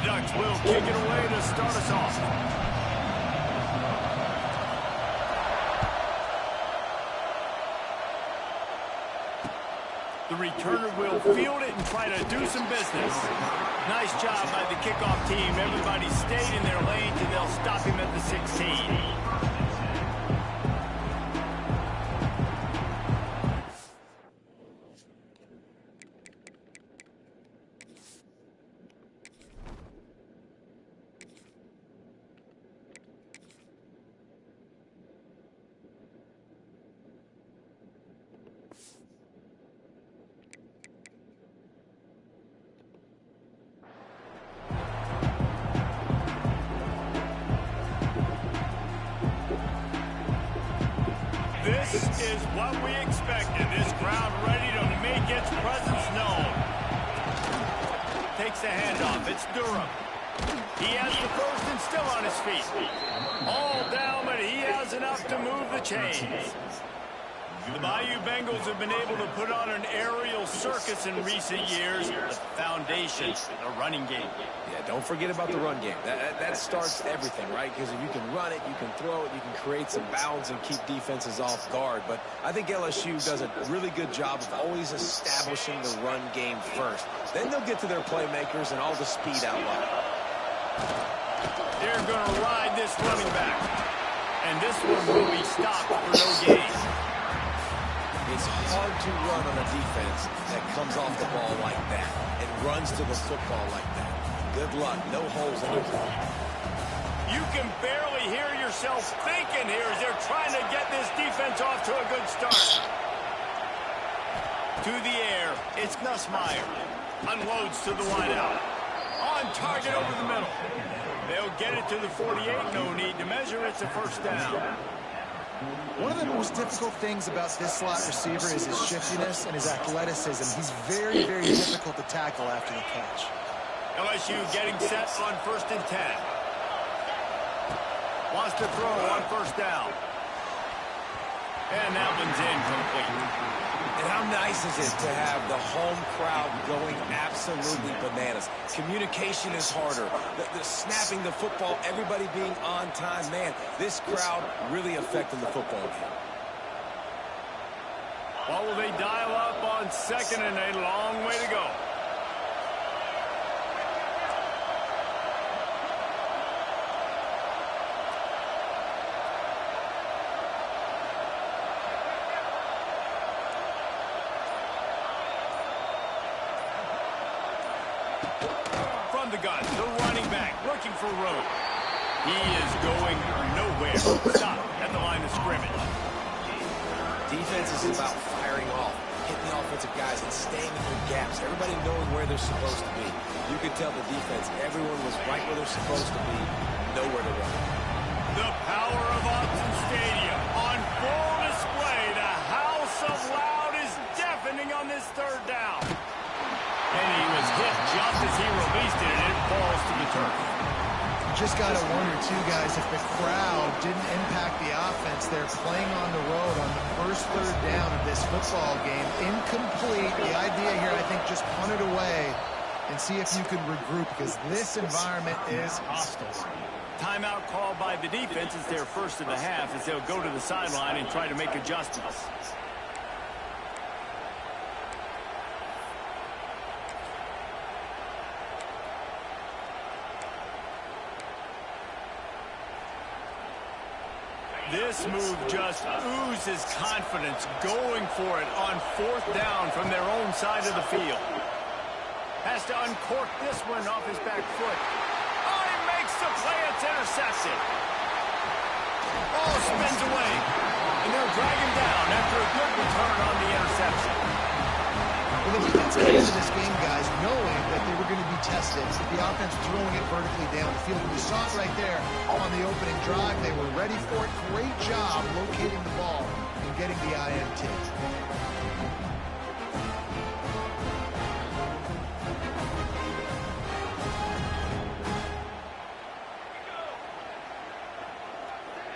Ducks will kick it away to start us off. The returner will field it and try to do some business. Nice job by the kickoff team. Everybody stayed in their lanes, and they'll stop him at the 16. This is what we expected. This crowd ready to make its presence known. Takes the handoff. It's Durham. He has the first and still on his feet. All down, but he has enough to move the chains. The Bayou Bengals have been able to put on an aerial circus in recent years. The foundation, the running game. Yeah, don't forget about the run game. That starts everything, right? Because if you can run it, you can throw it, you can create some bounds and keep defenses off guard. But I think LSU does a really good job of always establishing the run game first. Then they'll get to their playmakers and all the speed out wide. They're going to ride this running back. And this one will be stopped for no gain. It's hard to run on a defense that comes off the ball like that and runs to the football like that. Good luck. No holes in it. You can barely hear yourself thinking here as they're trying to get this defense off to a good start. To the air, it's Nussmeier. Unloads to the wideout. On target over the middle. They'll get it to the 48. No need to measure. It's a first down. One of the most difficult things about this slot receiver is his shiftiness and his athleticism. He's very, very difficult to tackle after the catch. LSU getting set on 1st and 10. Wants to throw on first down. And that one's incomplete. And how nice is it to have the home crowd going absolutely bananas? Communication is harder. The snapping the football, everybody being on time. Man, this crowd really affecting the football game. What will they dial up on 2nd and a long way to go? From the gun, the running back looking for room. He is going nowhere. Stop at the line of scrimmage. Defense is about firing off, hitting the offensive guys and staying in their gaps. Everybody knowing where they're supposed to be. You could tell the defense, everyone was right where they're supposed to be, nowhere to run. The power of Autzen Stadium on full display. The house of loud is deafening on this 3rd down. And he was hit just as he released it, and it falls to the turf. You just got to wonder, too, guys, if the crowd didn't impact the offense. They're playing on the road on the first 3rd down of this football game. Incomplete. The idea here, I think, just punt it away and see if you can regroup, because this environment is hostile. Timeout called by the defense. It's their first of the half as they'll go to the sideline and try to make adjustments. This move just oozes confidence, going for it on 4th down from their own side of the field. Has to uncork this one off his back foot. Oh, he makes the play. It's intercepted. Oh, spins away. And they'll drag him down after a good return on the interception. Well, the defense came into this game, guys, knowing that they were going to be tested. The offense throwing it vertically down the field. And you saw it right there on the opening drive. They were ready for it. Great job locating the ball and getting the INT.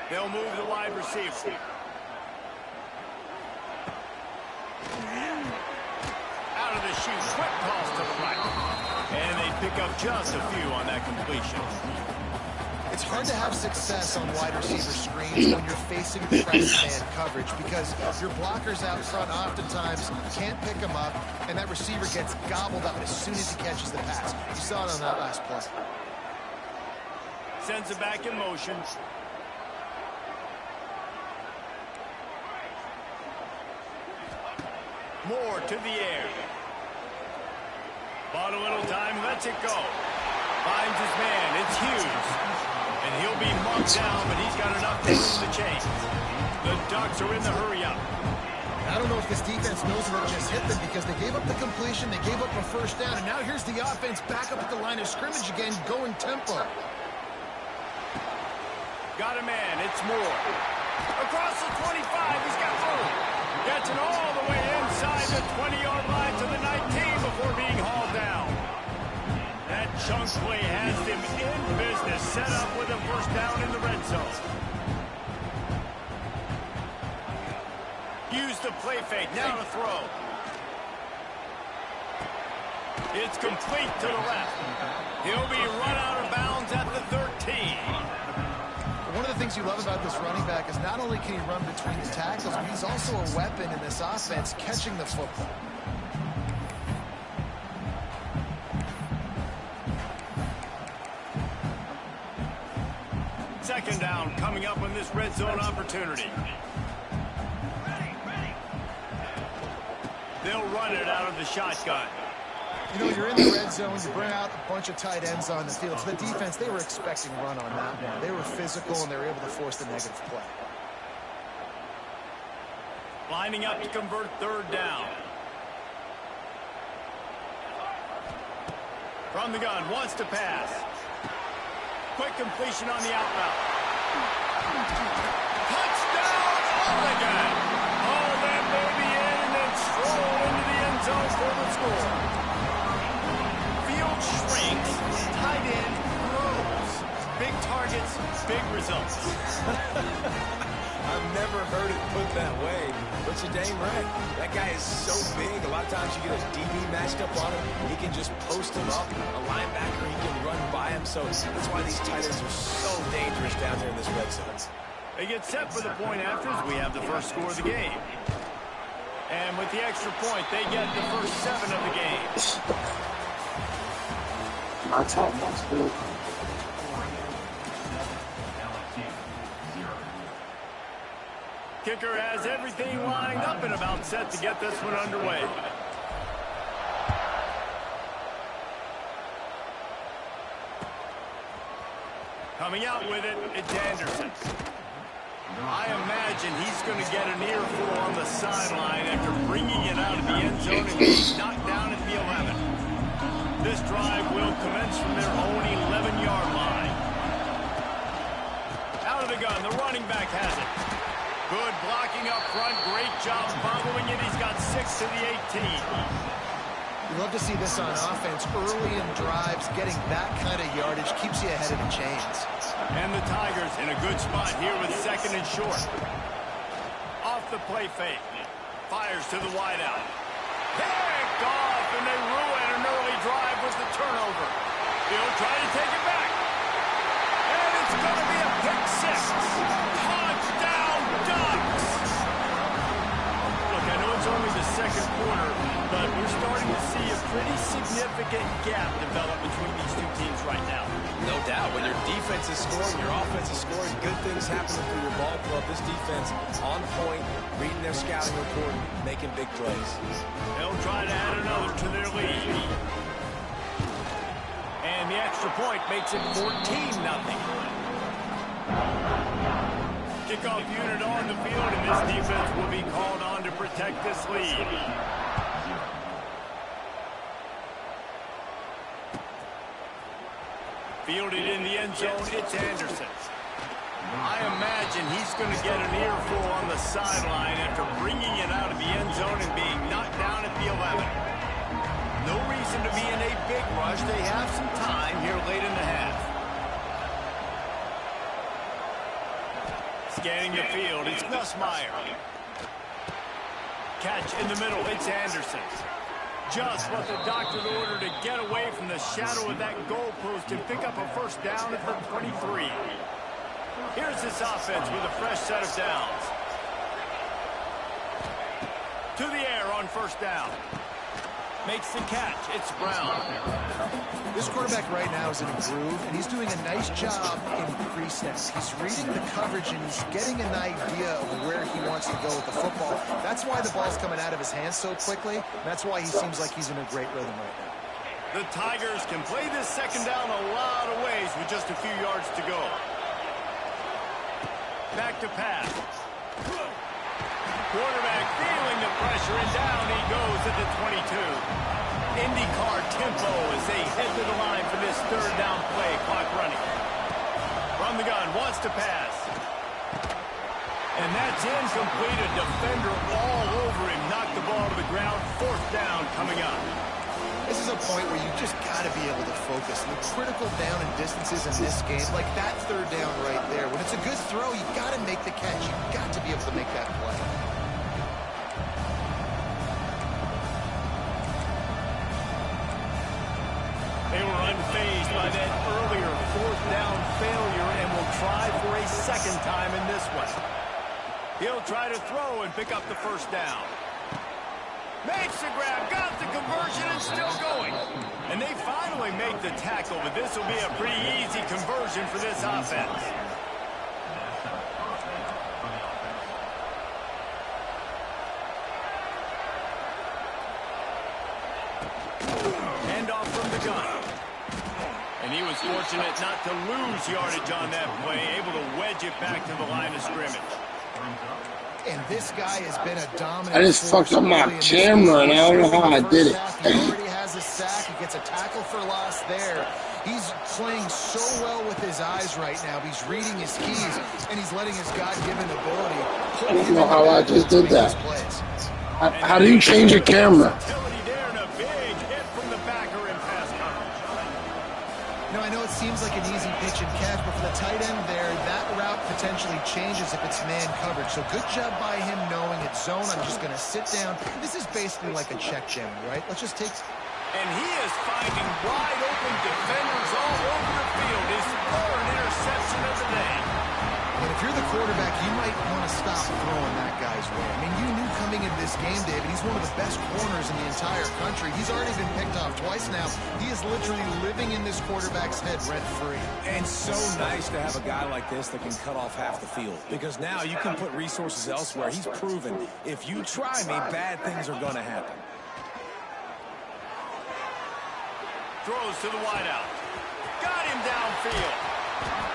They'll move the wide receiver. Out of the chute, quick toss to the right. And they pick up just a few on that completion. It's hard to have success on wide receiver screens when you're facing press man coverage because your blockers out front oftentimes can't pick them up, and that receiver gets gobbled up as soon as he catches the pass. You saw it on that last play. Sends it back in motion. Moore to the air. Bought a little time, lets it go. Finds his man, it's Hughes. And he'll be marked down, but he's got enough to move the chain. The Ducks are in the hurry-up. I don't know if this defense knows what just hit them because they gave up the completion, they gave up a first down, and now here's the offense back up at the line of scrimmage again, going tempo. Got a man, it's Moore. Across the 25, he's got room. Gets it all the way inside the 20-yard line to the 19 before being hauled down. That chunk play has them in business, set up with a first down in the red zone. Use the play fake, now to throw. It's complete to the left. He'll be run out of bounds at the 13. One of the things you love about this running back is not only can he run between the tackles, but he's also a weapon in this offense catching the football. Second down coming up on this red zone opportunity. They'll run it out of the shotgun. You know, you're in the red zone, you bring out a bunch of tight ends on the field. So the defense, they were expecting run on that one. They were physical, and they were able to force the negative play. Lining up to convert third down. From the gun, wants to pass. Quick completion on the outbound. Touchdown, Oregon! Haul that baby in and then stroll into the end zone for the score. Field shrinks, tight end grows. Big targets, big results. I've never heard it put that way, but you're dang right. That guy is so big. A lot of times you get a DB matched up on him. He can just post him up. A linebacker, he can run by him. So that's why these tight ends are so dangerous down there in this red zone. They get set for the point after as we have the first score of the game. And with the extra point, they get the first 7 of the game. Kicker has everything lined up and about set to get this one underway. Coming out with it, it's Anderson. I imagine he's going to get an earful on the sideline after bringing it out of the end zone and being knocked down at the 11. This drive will commence from their own 11-yard line. Out of the gun, the running back has it. Good blocking up front. Great job following it. He's got 6 to the 18. You love to see this on offense. Early in drives, getting that kind of yardage keeps you ahead of the chains. And the Tigers in a good spot here with 2nd and short. Off the play fake. Fires to the wideout. Picked off, and they ruin an early drive with the turnover. He'll try to take it back. And it's going to be a pick 6. Touchdown, Ducks! Look, I know it's only the second quarter, but we're starting to see a pretty significant gap develop between these two teams right now. No doubt. When your defense is scoring, your offense is scoring, good things happening for your ball club. This defense on point, reading their scouting report, making big plays. They'll try to add another to their lead. And the extra point makes it 14-0. Kickoff unit on the field, and this defense will be called on to protect this lead. Fielded in the end zone, it's Anderson. I imagine he's going to get an earful on the sideline after bringing it out of the end zone and being knocked down at the 11. No reason to be in a big rush. They have some time here late in the half. Scanning the field, it's Gus Meyer. Catch in the middle, it's Anderson. Just what the doctor ordered to get away from the shadow of that goalpost and pick up a first down at the 23. Here's this offense with a fresh set of downs. To the air on first down. Makes the catch. It's Brown. This quarterback right now is in a groove, and he's doing a nice job in pre-snaps. He's reading the coverage, and he's getting an idea of where he wants to go with the football. That's why the ball's coming out of his hands so quickly, and that's why he seems like he's in a great rhythm right now. The Tigers can play this second down a lot of ways with just a few yards to go. Back to pass. Quarterback feeling the pressure, and down he goes at the 22. IndyCar tempo as they head to the line for this third down play. Clock running. From the gun, wants to pass. And that's incomplete. A defender all over him. Knocked the ball to the ground. Fourth down coming up. This is a point where you just got to be able to focus. The critical down and distances in this game, like that third down right there. When it's a good throw, you got to make the catch. You got to be able to make that play. They were unfazed by that earlier fourth down failure and will try for a second time in this one. He'll try to throw and pick up the first down. Makes the grab, got the conversion, and still going. And they finally make the tackle, but this will be a pretty easy conversion for this offense. Handoff from the gun. And he was fortunate not to lose yardage on that play, able to wedge it back to the line of scrimmage. And this guy has been a dominant. I just fucked up my camera, and I don't know how I did it. He already has a sack. He gets a tackle for loss there. He's playing so well with his eyes right now. He's reading his keys, and he's letting his God-given ability. I don't know how I just did that. How do you change your camera? I know it seems like an easy pitch and catch, but for the tight end there, that route potentially changes if it's man coverage. So good job by him knowing it's zone. I'm just going to sit down. This is basically like a check jam, right? Let's just take... And he is finding wide open defenders all over the field. His third interception of the day. And if you're the quarterback, you might want to stop throwing that guy's way. I mean, you knew coming into this game, David, he's one of the best corners in the entire country. He's already been picked off twice now. He is literally living in this quarterback's head rent-free. And so nice to have a guy like this that can cut off half the field. Because now you can put resources elsewhere. He's proven if you try me, bad things are going to happen. Throws to the wideout. Got him downfield.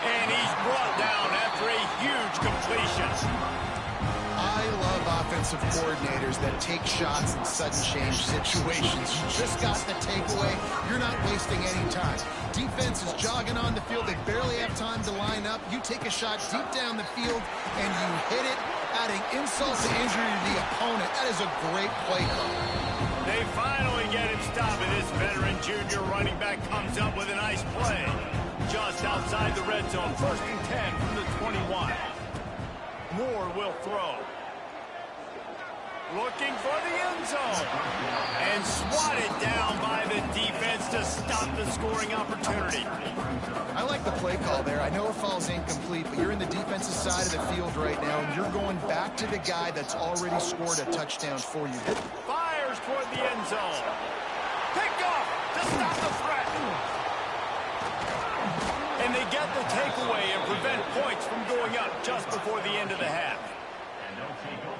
And he's brought down after a huge completion. I love offensive coordinators that take shots in sudden change situations. You just got the takeaway. You're not wasting any time. Defense is jogging on the field. They barely have time to line up. You take a shot deep down the field, and you hit it, adding insult to injury to the opponent. That is a great play call. They finally get him stopped, and this veteran junior running back comes up with a nice play. Just outside the red zone, 1st and 10 from the 21. Moore will throw. Looking for the end zone. And swatted down by the defense to stop the scoring opportunity. I like the play call there. I know it falls incomplete, but you're in the defensive side of the field right now, and you're going back to the guy that's already scored a touchdown for you. Fires toward the end zone. Picked off to stop the threat. And they get the takeaway and prevent points from going up just before the end of the half.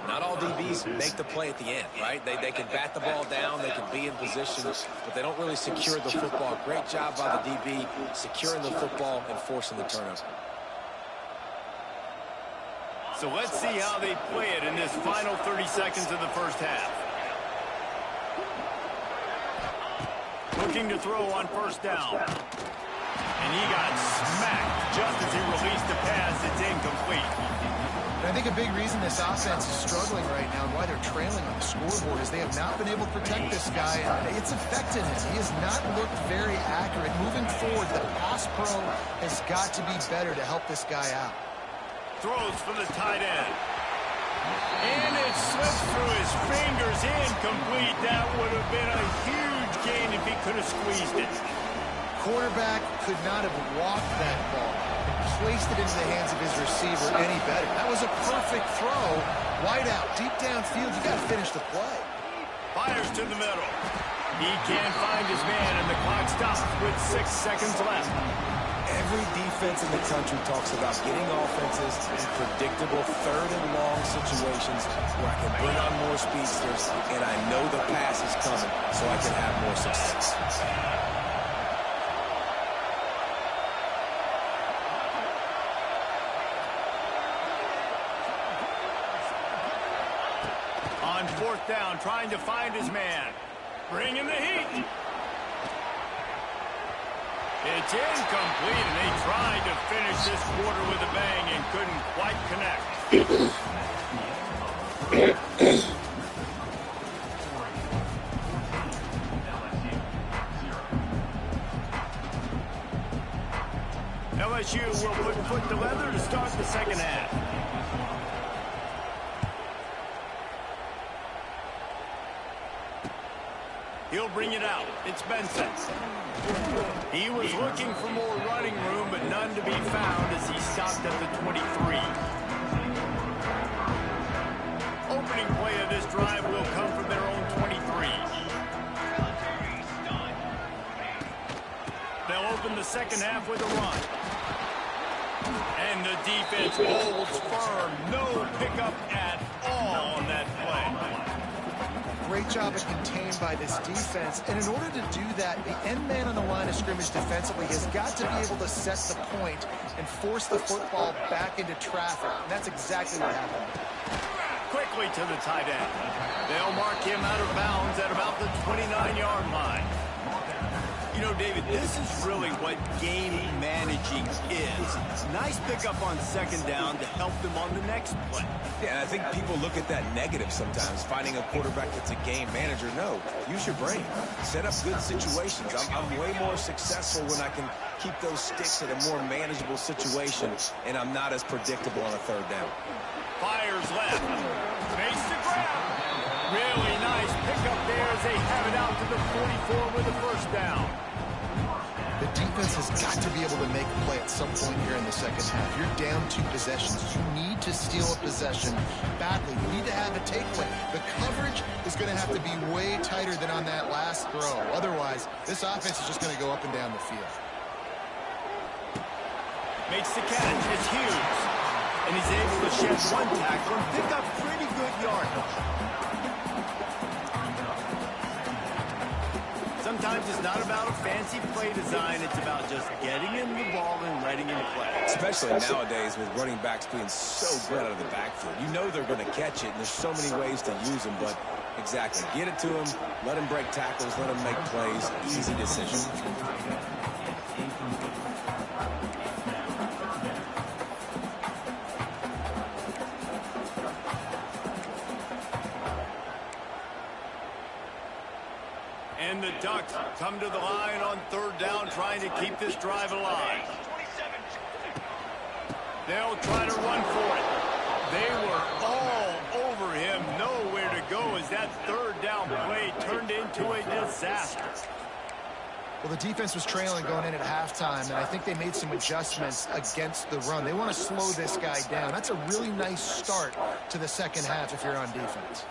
Not all DBs make the play at the end, right? They can bat the ball down, they can be in position, but they don't really secure the football. Great job by the DB securing the football and forcing the turnover. So let's see how they play it in this final 30 seconds of the first half. Looking to throw on 1st down. And he got smacked just as he released the pass. It's incomplete. And I think a big reason this offense is struggling right now and why they're trailing on the scoreboard is they have not been able to protect this guy, and it's affected him. He has not looked very accurate. Moving forward, the pass pro has got to be better to help this guy out. Throws for the tight end. And it slips through his fingers, incomplete. That would have been a huge gain if he could have squeezed it. Quarterback could not have walked that ball and placed it into the hands of his receiver any better. That was a perfect throw. Wide out, deep downfield. You got to finish the play. Fires to the middle. He can't find his man, and the clock stops with 6 seconds left. Every defense in the country talks about getting offenses in predictable third and long situations where I can bring on more speedsters, and I know the pass is coming, so I can have more success. On 4th down, trying to find his man. Bringing the heat. It's incomplete, and they tried to finish this quarter with a bang and couldn't quite connect. LSU will put foot to leather to start the second half. He'll bring it out. It's Benson. He was looking for more running room, but none to be found as he stopped at the 23. Opening play of this drive will come from their own 23. They'll open the second half with a run. And the defense holds firm. No pickup at all on that play. Great job of contained by this defense. And in order to do that, the end man on the line of scrimmage defensively has got to be able to set the point and force the football back into traffic. And that's exactly what happened. Quickly to the tight end. They'll mark him out of bounds at about the 29-yard line. You know, David, this is really what game managing is. Nice pickup on 2nd down to help them on the next play. Yeah, and I think people look at that negative sometimes, finding a quarterback that's a game manager. No, use your brain. Set up good situations. I'm way more successful when I can keep those sticks in a more manageable situation, and I'm not as predictable on a 3rd down. Fires left. Makes the grab. Really nice pickup there as they have it out to the 44 with a 1st down. The defense has got to be able to make a play at some point here in the second half. You're down 2 possessions. You need to steal a possession badly. You need to have a takeaway. The coverage is going to have to be way tighter than on that last throw. Otherwise, this offense is just going to go up and down the field. Makes the catch. It's Hughes. And he's able to shed 1 tackle and pick up pretty good yardage. Sometimes it's not about a fancy play design. It's about just getting him the ball and letting him play. Especially nowadays with running backs being so good out of the backfield. You know they're going to catch it, and there's so many ways to use them. But exactly, get it to him, let him break tackles, let him make plays. Easy decision. And the Ducks come to the line on 3rd down, trying to keep this drive alive. They'll try to run for it. They were all over him, nowhere to go as that 3rd down play turned into a disaster. Well, the defense was trailing going in at halftime, and I think they made some adjustments against the run. They want to slow this guy down. That's a really nice start to the second half if you're on defense.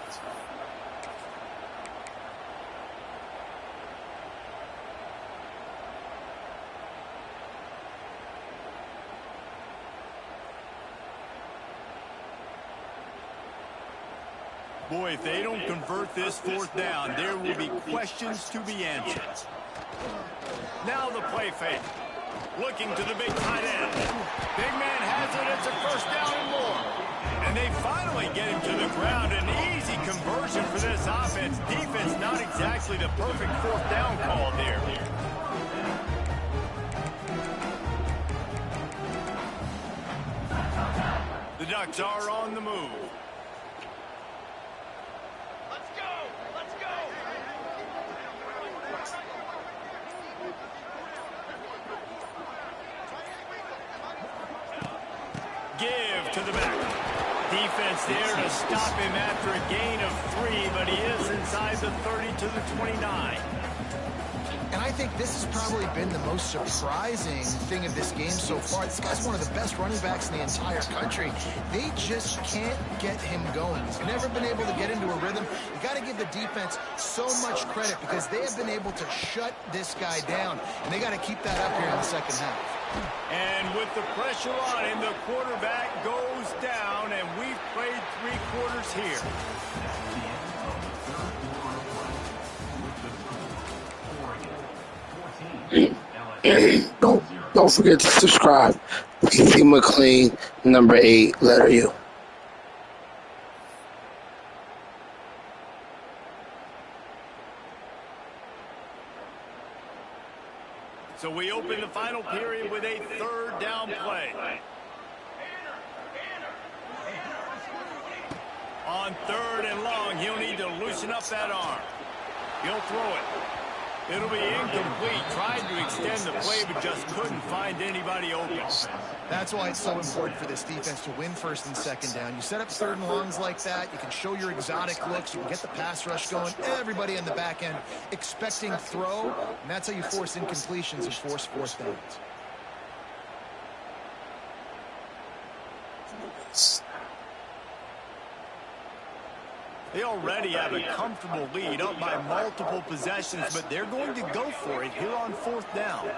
Boy, if they don't convert this 4th down, there will be questions to be answered. Now the play fake. Looking to the big tight end. Big man has it. It's a 1st down and more. And they finally get him to the ground. An easy conversion for this offense. Defense not exactly the perfect 4th down call there. The Ducks are on the move. Give to the back. defense there to stop him after a gain of 3, but he is inside the 30 to the 29. And I think this has probably been the most surprising thing of this game so far. This guy's one of the best running backs in the entire country. They just can't get him going. He's never been able to get into a rhythm. You got to give the defense so much credit because they have been able to shut this guy down, and they got to keep that up here in the second half. And with the pressure on him, the quarterback goes down, and we've played 3 quarters here. Don't forget to subscribe. PC McLean, number 8, letter U. So we open the final period with a 3rd down play. On 3rd and long, he'll need to loosen up that arm. He'll throw it. It'll be incomplete. Tried to extend the play, but just couldn't find anybody open. That's why it's so important for this defense to win 1st and 2nd down. You set up 3rd and longs like that. You can show your exotic looks. You can get the pass rush going. Everybody in the back end expecting throw, and that's how you force incompletions and force 4th downs. They already have a comfortable lead, up by multiple possessions, but they're going to go for it here on 4th down.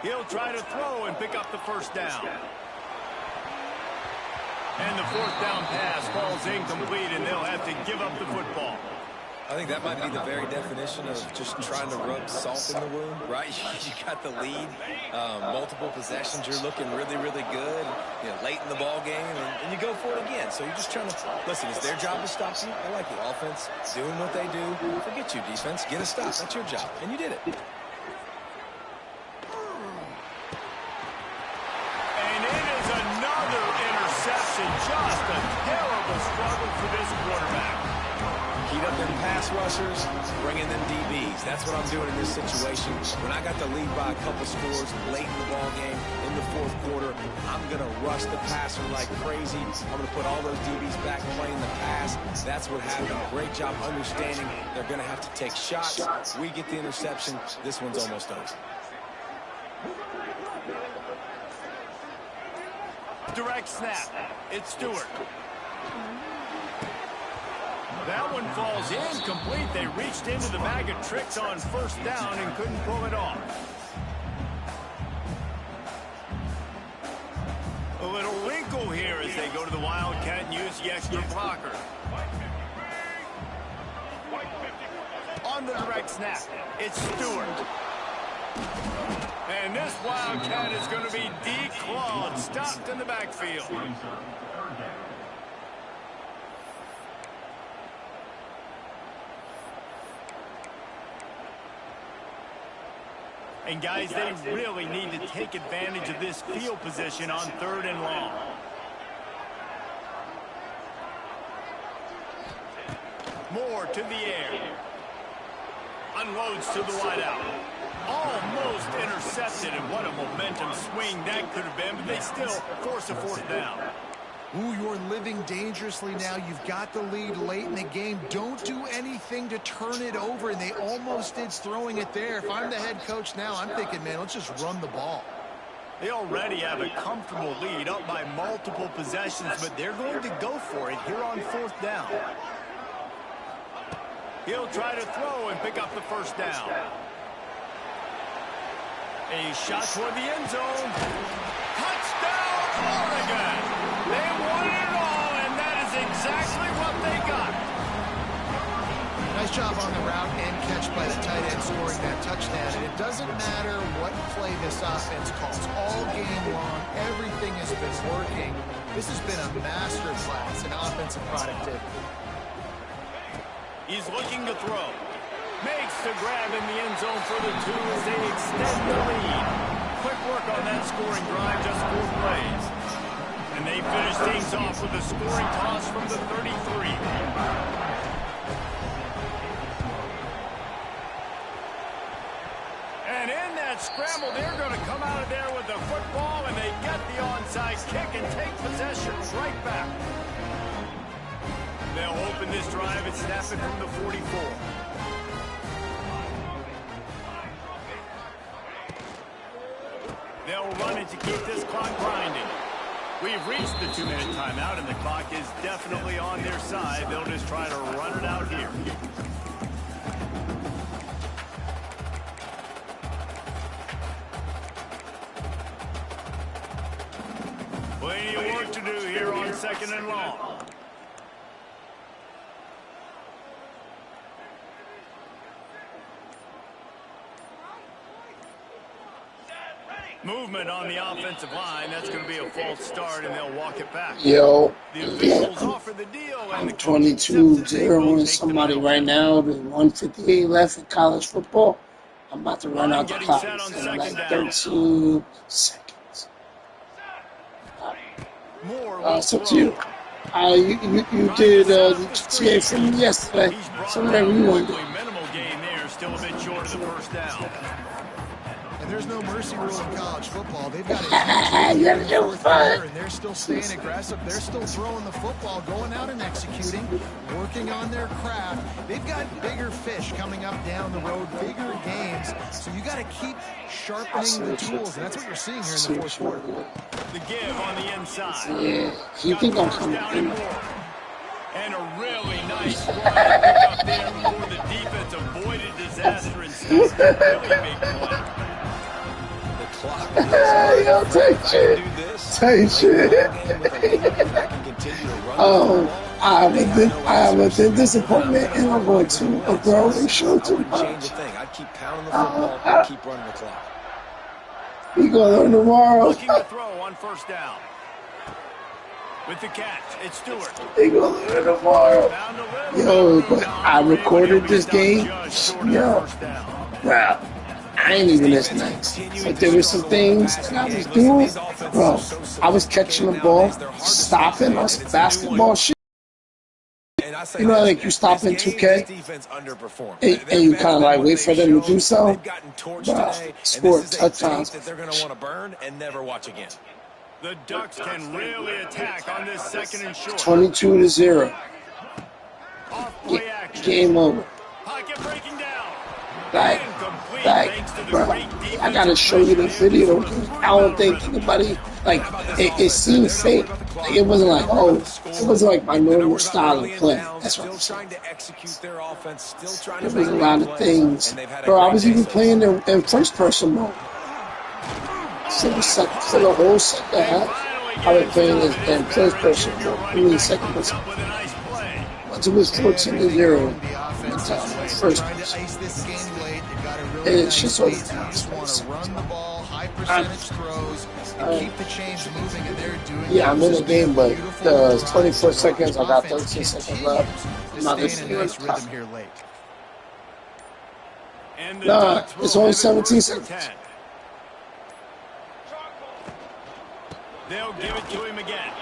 He'll try to throw and pick up the 1st down. And the 4th down pass falls incomplete, and they'll have to give up the football. I think that might be the very definition of just trying to rub salt in the wound, right? You got the lead, multiple possessions, you're looking really, really good, late in the ball game, and you go for it again. So you're just trying to, listen, it's their job to stop you. I like the offense doing what they do. Forget you, defense. Get a stop. That's your job. And you did it. And it is another interception. Just a terrible struggle for this quarterback. Heat up them pass rushers, bring in them DBs. That's what I'm doing in this situation. When I got the lead by a couple scores late in the ball game, in the 4th quarter, I'm going to rush the passer like crazy. I'm going to put all those DBs back playing the pass. That's what happened. Great job understanding they're going to have to take shots. We get the interception. This one's almost over. Direct snap. It's Stewart. That one falls incomplete. They reached into the bag of tricks on 1st down and couldn't pull it off. A little wrinkle here as they go to the Wildcat and use the extra blocker. On the direct snap, it's Stewart. And this Wildcat is going to be declawed, stopped in the backfield. And guys, they really need to take advantage of this field position on 3rd and long. Moore to the air. Unloads to the wideout. Almost intercepted, and what a momentum swing that could have been, but they still force a 4th down. Ooh, you're living dangerously now. You've got the lead late in the game. Don't do anything to turn it over, and they almost did throwing it there. If I'm the head coach now, I'm thinking, man, let's just run the ball. They already have a comfortable lead, up by multiple possessions, but they're going to go for it here on 4th down. He'll try to throw and pick up the 1st down. A shot toward the end zone. Touchdown, Oregon! They won it all, and that is exactly what they got. Nice job on the route and catch by the tight end scoring that touchdown. And it doesn't matter what play this offense calls. All game long, everything has been working. This has been a master class in offensive productivity. He's looking to throw. Makes the grab in the end zone for the 2 as they extend the lead. Quick work on that scoring drive, just 4 plays. And they finish things off with a scoring toss from the 33. And in that scramble, they're going to come out onside kick and take possession right back. They'll open this drive and snap it from the 44. They'll run it to keep this clock grinding. We've reached the 2-minute timeout, and the clock is definitely on their side. They'll just try to run it out here. Plenty of work to do here on 2nd and long. Movement on the offensive line. That's going to be a false start, and they'll walk it back. Yo, The officials offer the deal, and I'm 22-0 with somebody right now. There's 158 left in college football. I'm about to run out the clock in like 13 seconds. It's up to you. You did GTA for me yesterday, so whatever you want to do. Minimal gain there, still a bit short of the first down. And there's no mercy rule in college football. They've got a huge lead in the fourth quarter, and they're still staying aggressive. They're still throwing the football, going out and executing, working on their craft. They've got bigger fish coming up down the road, bigger games. So you got to keep sharpening the tools, and that's what you're seeing here in the fourth quarter. The give on the inside. Yeah, you think I'm coming in? And a really nice run up there before the defense avoided disaster and snapped a really big play. Yo, take shit. Take shit. Oh, I have a disappointment, and I'm going to a growing show tomorrow. Change the thing. I'd keep pounding the football and keep running the clock. We going to learn tomorrow. Looking to throw on first down. With the catch, it's Stewart. They going to learn tomorrow. Yo, but I recorded this game. Yo, wow. I ain't even this nice. But there were some things that I was doing. Bro, I was catching the ball, stopping on some basketball shit. You know, like you stop in 2K, and you kind of like wait for them to do so. Bro, score touchdowns. They're going to want to burn and never watch again. The Ducks can really attack on this 2nd and short. 22-0. Game over. Pocket breaking down. Like, bro, I gotta show you the video. I don't think anybody, like, it seemed fake. Like, it wasn't like, oh, it wasn't like my normal style of play. That's what I'm saying. There was a lot of things. Bro, I was even playing in first person mode. For the whole second half, I was playing in first person mode. I mean, second person. Once it was 14-0, first person. It's just sort of run the ball, high percentage throws, and keep the chains moving, and they're doing it. Yeah, I'm in the game, but the 24 seconds, I got 13 seconds left. I'm not listening to rhythm here late. Nah, it's only 17 seconds. They'll give it to him again.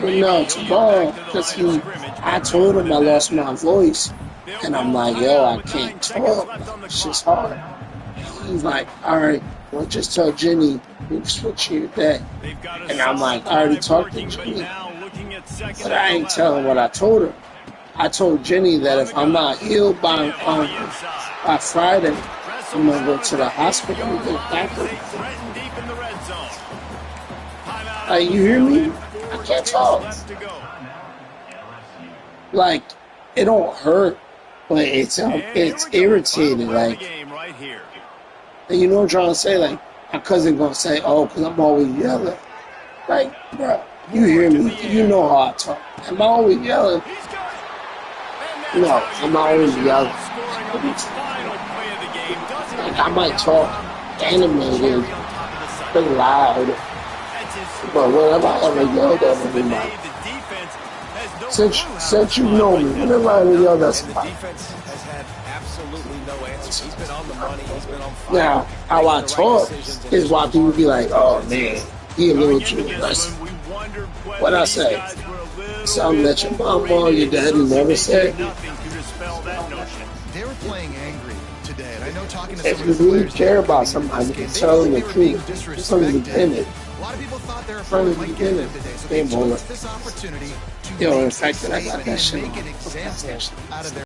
But no, tomorrow, because I told him I lost my voice. And I'm like, yo, I can't talk. It's just hard. He's like, all right, well, just tell Jenny we'll switch your day. And I'm like, I already talked to Jenny. But I ain't telling what I told her. I told Jenny that if I'm not healed by Friday, I'm going to go to the hospital and get doctor. Like, you hear me? I can't talk. Like, it don't hurt. But it's irritating, like, and you know what I'm trying to say? Like, my cousin gonna say, oh, because I'm always yelling. Like, bro, you hear me. You know how I talk. Am I always yelling? No, I'm not always yelling. Like, I might talk animated, pretty loud. But whenever I ever yelled at everybody, since you know me, whenever I ever yelled at somebody. Defense has had absolutely no answer. He's been on the money. He's been on fire. Now, how I talk is why people be like, oh, man, he a little too aggressive. What I say? Something that your mom or your daddy never said. They were playing angry today, and I know talking to if you really care about somebody, you can tell them the truth. It's something to be in it. A lot of people thought their from the opponent might get beginning. them today. So Game they over. took this opportunity to Yo, in make fact, that I save got and that shit make on. an example out of their